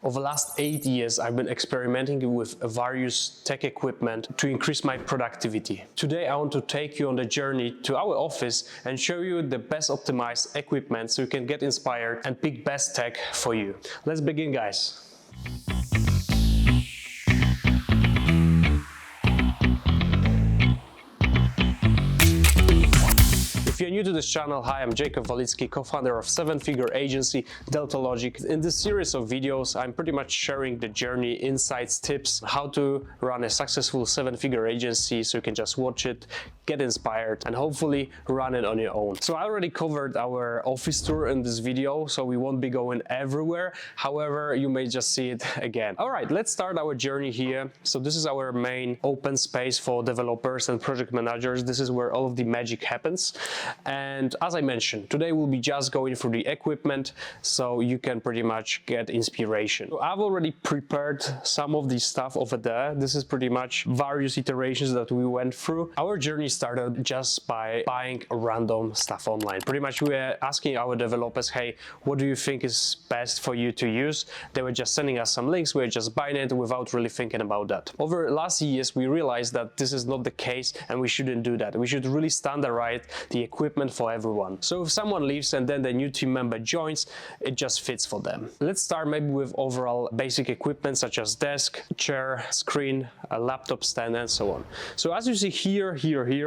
Over the last 8 years, I've been experimenting with various tech equipment to increase my productivity. Today, I want to take you on the journey to our office and show you the best optimized equipment so you can get inspired and pick best tech for you. Let's begin, guys. If you're new to this channel, hi, I'm Jakob, Wolitzki, co-founder of 7-figure agency DataDoe. In this series of videos, I'm pretty much sharing the journey, insights, tips, how to run a successful 7-figure agency so you can just watch it, get inspired, and hopefully run it on your own. So I already covered our office tour in this video, so we won't be going everywhere. However, you may just see it again. All right, let's start our journey here. So this is our main open space for developers and project managers. This is where all of the magic happens. And as I mentioned, today we'll be just going through the equipment so you can pretty much get inspiration. So I've already prepared some of the stuff over there. This is pretty much various iterations that we went through. Our journey started just by buying random stuff online. Pretty much we were asking our developers, hey, what do you think is best for you to use? They were just sending us some links. We were just buying it without really thinking about that. Over the last years, we realized that this is not the case and we shouldn't do that. We should really standardize the equipment for everyone. So if someone leaves and then the new team member joins, it just fits for them. Let's start maybe with overall basic equipment such as desk, chair, screen, a laptop stand, and so on. So as you see here,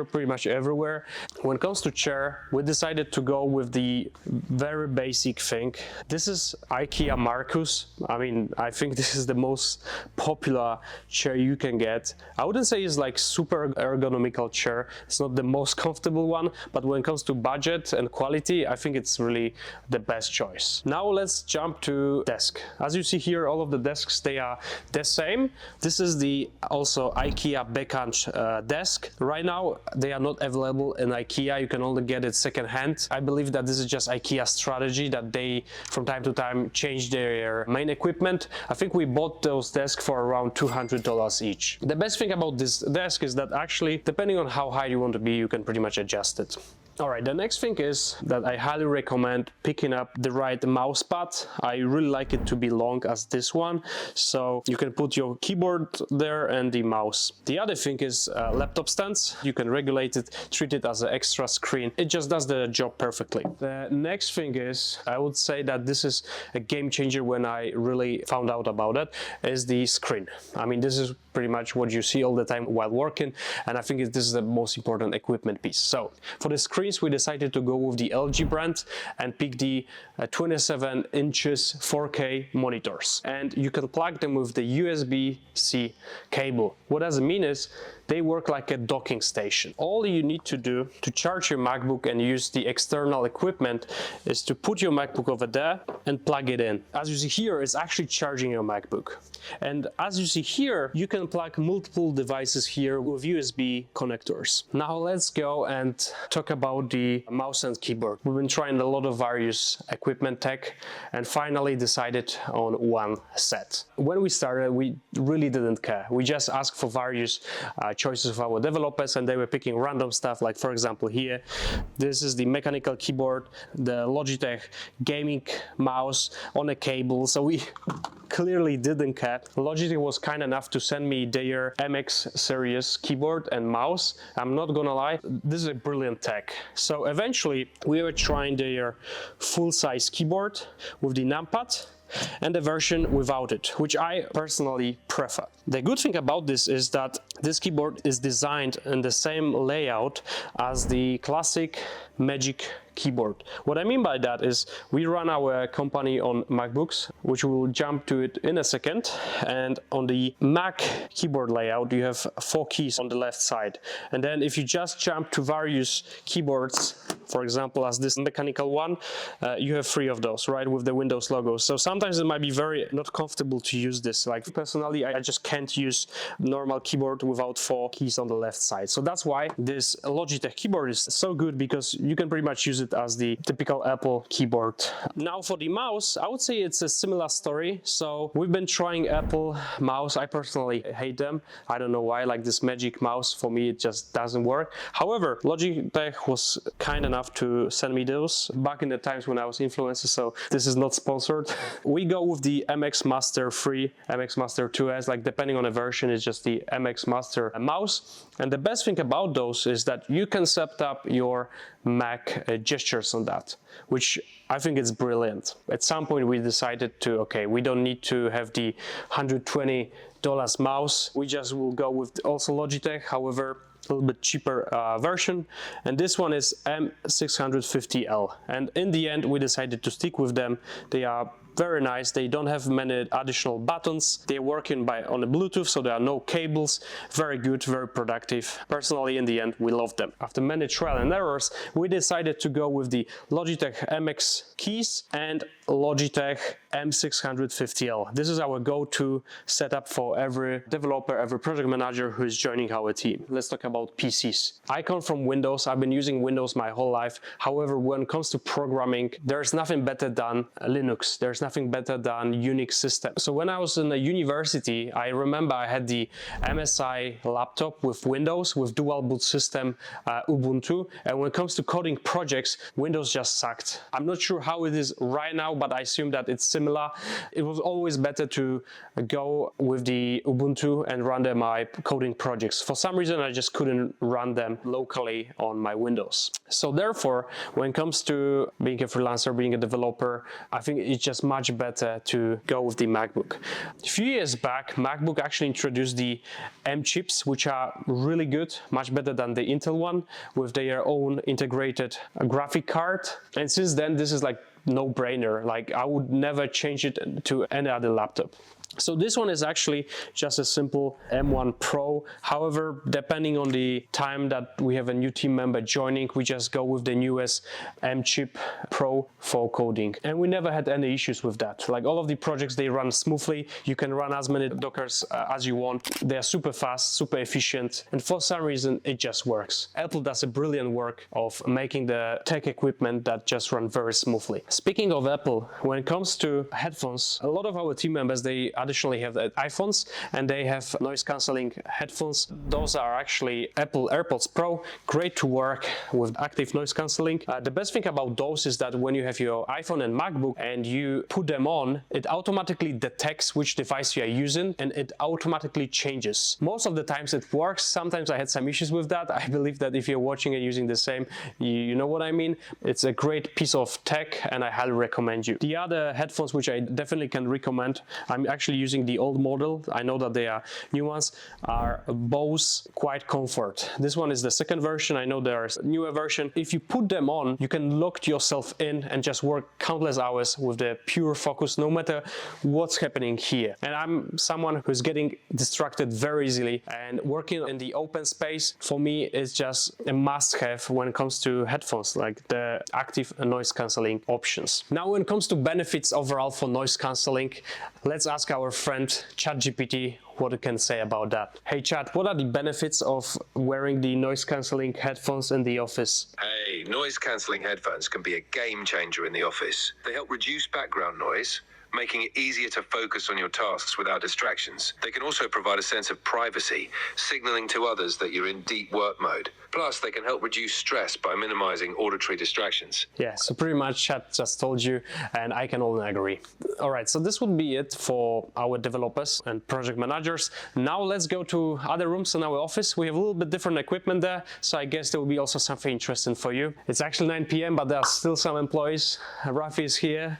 pretty much everywhere, when it comes to chair, we decided to go with the very basic thing. This is IKEA Marcus. I mean, I think this is the most popular chair you can get. I wouldn't say it's like super ergonomical chair. It's not the most comfortable one, but when it comes to budget and quality, I think it's really the best choice. Now let's jump to desk. As you see here, all of the desks, they are the same. This is the also IKEA Bench desk. Right now, they are not available in IKEA. You can only get it secondhand. I believe that this is just IKEA's strategy that they, from time to time, change their main equipment. I think we bought those desks for around $200 each. The best thing about this desk is that actually, depending on how high you want to be, you can pretty much adjust it. All right, the next thing is that I highly recommend picking up the right mouse pad. I really like it to be long as this one, so you can put your keyboard there and the mouse. The other thing is laptop stands. You can regulate it, treat it as an extra screen. It just does the job perfectly. The next thing is, I would say that this is a game changer when I really found out about it, is the screen. I mean, this is pretty much what you see all the time while working, and I think this is the most important equipment piece. So for the screens, we decided to go with the LG brand and pick the 27 inches 4K monitors, and you can plug them with the USB-C cable. What does it mean is they work like a docking station. All you need to do to charge your MacBook and use the external equipment is to put your MacBook over there and plug it in. As you see here, it's actually charging your MacBook. And as you see here, you can plug multiple devices here with USB connectors. Now let's go and talk about the mouse and keyboard. We've been trying a lot of various equipment tech and finally decided on one set. When we started, we really didn't care. We just asked for various choices of our developers and they were picking random stuff, like for example here, this is the mechanical keyboard, the Logitech gaming mouse on a cable, so we clearly didn't care. Logitech was kind enough to send me their MX series keyboard and mouse. I'm not gonna lie, this is a brilliant tech. So eventually we were trying their full-size keyboard with the numpad and the version without it, which I personally prefer. The good thing about this is that this keyboard is designed in the same layout as the classic Magic keyboard. What I mean by that is we run our company on MacBooks, which we'll jump to it in a second, and on the Mac keyboard layout you have 4 keys on the left side, and then if you just jump to various keyboards, for example as this mechanical one, you have 3 of those, right, with the Windows logo. So sometimes it might be very not comfortable to use this. Like personally, I just can't use normal keyboard without 4 keys on the left side. So that's why this Logitech keyboard is so good, because you can pretty much use it as the typical Apple keyboard. Now for the mouse, I would say it's a similar story. So we've been trying Apple mouse. I personally hate them. I don't know why, like this Magic Mouse, for me it just doesn't work. However, Logitech was kind enough to send me those back in the times when I was influencer, so this is not sponsored. We go with the MX Master 3, MX Master 2S, like depending on the version, it's just the MX Master mouse. And the best thing about those is that you can set up your Mac gestures on that, which I think is brilliant. At some point we decided to, okay, we don't need to have the $120 mouse. We just will go with also Logitech, however, a little bit cheaper version, and this one is M650L, and in the end we decided to stick with them. They are very nice. They don't have many additional buttons. They're working on the Bluetooth, so there are no cables. Very good, very productive. Personally, in the end, we love them. After many trial and errors, we decided to go with the Logitech MX keys and Logitech M650L. This is our go-to setup for every developer, every project manager who is joining our team. Let's talk about PCs. I come from Windows. I've been using Windows my whole life. However, when it comes to programming, there's nothing better than Linux. There's nothing better than Unix system. So when I was in the university, I remember I had the MSI laptop with Windows, with dual boot system, Ubuntu. And when it comes to coding projects, Windows just sucked. I'm not sure how it is right now, but I assume that it's similar. It was always better to go with the Ubuntu and run my coding projects. For some reason, I just couldn't run them locally on my Windows. So therefore, when it comes to being a freelancer, being a developer, I think it's just much better to go with the MacBook. A few years back, MacBook actually introduced the M chips, which are really good, much better than the Intel one, with their own integrated graphic card. And since then, this is like no-brainer. Like, I would never change it to any other laptop. So this one is actually just a simple M1 Pro. However, depending on the time that we have a new team member joining, we just go with the newest M chip Pro for coding. And we never had any issues with that. Like, all of the projects, they run smoothly. You can run as many Dockers as you want. They are super fast, super efficient. And for some reason, it just works. Apple does a brilliant work of making the tech equipment that just run very smoothly. Speaking of Apple, when it comes to headphones, a lot of our team members, they additionally have iPhones, and they have noise cancelling headphones. Those are actually Apple AirPods Pro, great to work with active noise cancelling. The best thing about those is that when you have your iPhone and MacBook and you put them on, it automatically detects which device you are using, and it automatically changes. Most of the times it works. Sometimes I had some issues with that. I believe that if you're watching and using the same, you know what I mean. It's a great piece of tech, and I highly recommend you. The other headphones which I definitely can recommend, I'm actually using the old model. I know that there are new ones, are Bose Quiet Comfort. This one is the second version. I know there's a newer version. If you put them on, you can lock yourself in and just work countless hours with the pure focus, no matter what's happening here. And I'm someone who's getting distracted very easily, and working in the open space for me is just a must-have when it comes to headphones, like the active noise cancelling options. Now, when it comes to benefits overall for noise cancelling, let's ask our friend ChatGPT what it can say about that. Hey Chat, what are the benefits of wearing the noise cancelling headphones in the office? Hey, noise cancelling headphones can be a game changer in the office. They help reduce background noise, making it easier to focus on your tasks without distractions. They can also provide a sense of privacy, signaling to others that you're in deep work mode. Plus, they can help reduce stress by minimizing auditory distractions. Yeah, so pretty much Chat just told you, and I can only agree. All right, so this would be it for our developers and project managers. Now let's go to other rooms in our office. We have a little bit different equipment there, so I guess there will be also something interesting for you. It's actually 9 p.m., but there are still some employees. Rafi is here.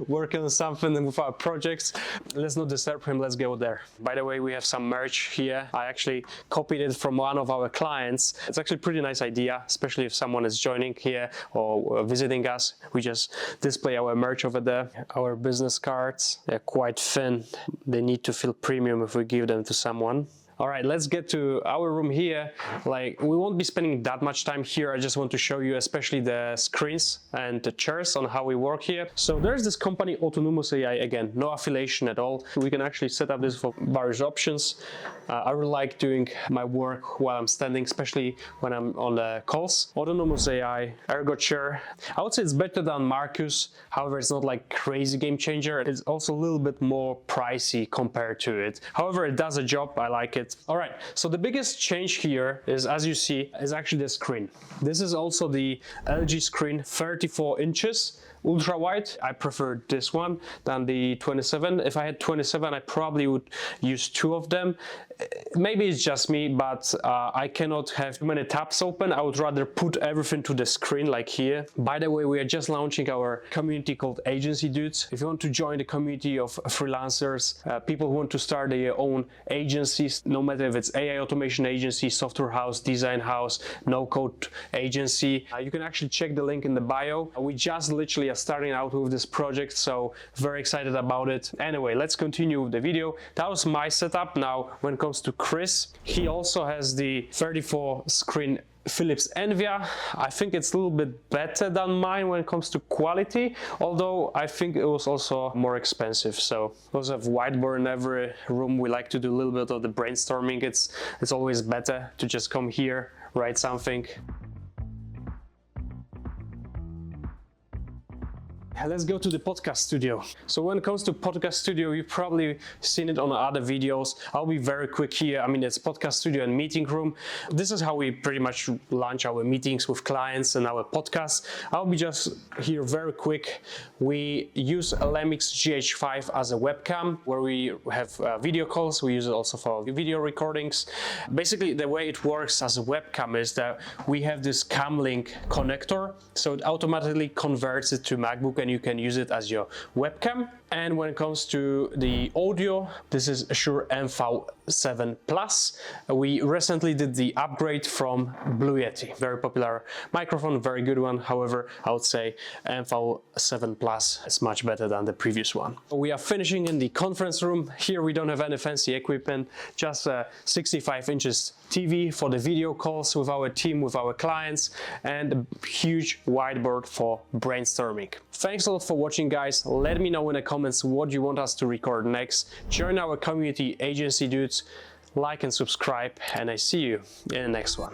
Working on something with our projects. Let's not disturb him, let's go there. By the way, we have some merch here. I actually copied it from one of our clients. It's actually a pretty nice idea, especially if someone is joining here or visiting us. We just display our merch over there. Our business cards, they're quite thin. They need to feel premium if we give them to someone. All right, let's get to our room here. Like, we won't be spending that much time here. I just want to show you especially the screens and the chairs on how we work here. So there's this company Autonomous AI, again, no affiliation at all. We can actually set up this for various options. I really like doing my work while I'm standing, especially when I'm on the calls. Autonomous AI, Ergo chair. I would say it's better than Marcus. However, it's not like crazy game changer. It's also a little bit more pricey compared to it. However, it does a job. I like it. All right, so the biggest change here is, as you see, is actually the screen. This is also the LG screen, 34 inches. Ultra wide. I prefer this one than the 27. If I had 27, I probably would use two of them. Maybe it's just me, but I cannot have too many tabs open. I would rather put everything to the screen like here. By the way, we are just launching our community called Agency Dudes. If you want to join the community of freelancers, people who want to start their own agencies, no matter if it's AI automation agency, software house, design house, no-code agency, you can actually check the link in the bio. We just literally are starting out with this project, so very excited about it. Anyway, let's continue with the video. That was my setup. Now, when it comes to Chris, he also has the 34 screen Philips Envia. I think it's a little bit better than mine when it comes to quality, although I think it was also more expensive. So we also have whiteboard in every room. We like to do a little bit of the brainstorming. It's always better to just come here, write something. Let's go to the podcast studio. So when it comes to podcast studio, you've probably seen it on other videos. I'll be very quick here. I mean, it's podcast studio and meeting room. This is how we pretty much launch our meetings with clients and our podcasts. I'll be just here very quick. We use Lemix GH5 as a webcam where we have video calls. We use it also for video recordings. Basically, the way it works as a webcam is that we have this Camlink connector. So it automatically converts it to MacBook and you can use it as your webcam. And when it comes to the audio, this is Shure MV7 Plus. We recently did the upgrade from Blue Yeti. Very popular microphone, very good one. However, I would say MV7 Plus is much better than the previous one. We are finishing in the conference room. Here we don't have any fancy equipment, just a 65 inches TV for the video calls with our team, with our clients, and a huge whiteboard for brainstorming. Thanks a lot for watching, guys. Let me know in the comments what you want us to record next. Join our community, Agency Dudes, like and subscribe, and I see you in the next one.